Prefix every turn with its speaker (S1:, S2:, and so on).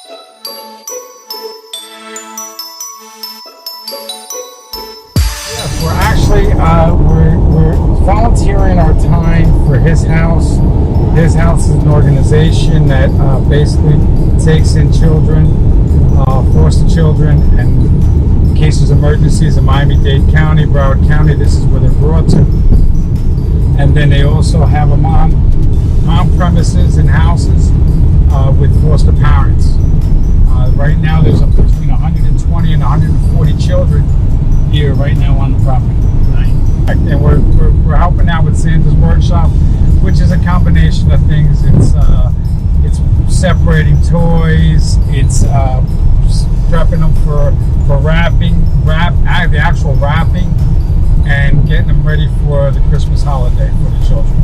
S1: We're actually we're volunteering our time for His House. His House is an organization that basically takes in children, foster children, and in cases of emergencies in Miami-Dade County, Broward County, this is where they're brought to. And then they also have them on premises and houses with foster parents. Right now there's between 120 and 140 children here right now on the property. And we're helping out with Santa's Workshop, which is a combination of things. It's separating toys, it's prepping them for the actual wrapping, and getting them ready for the Christmas holiday for the children.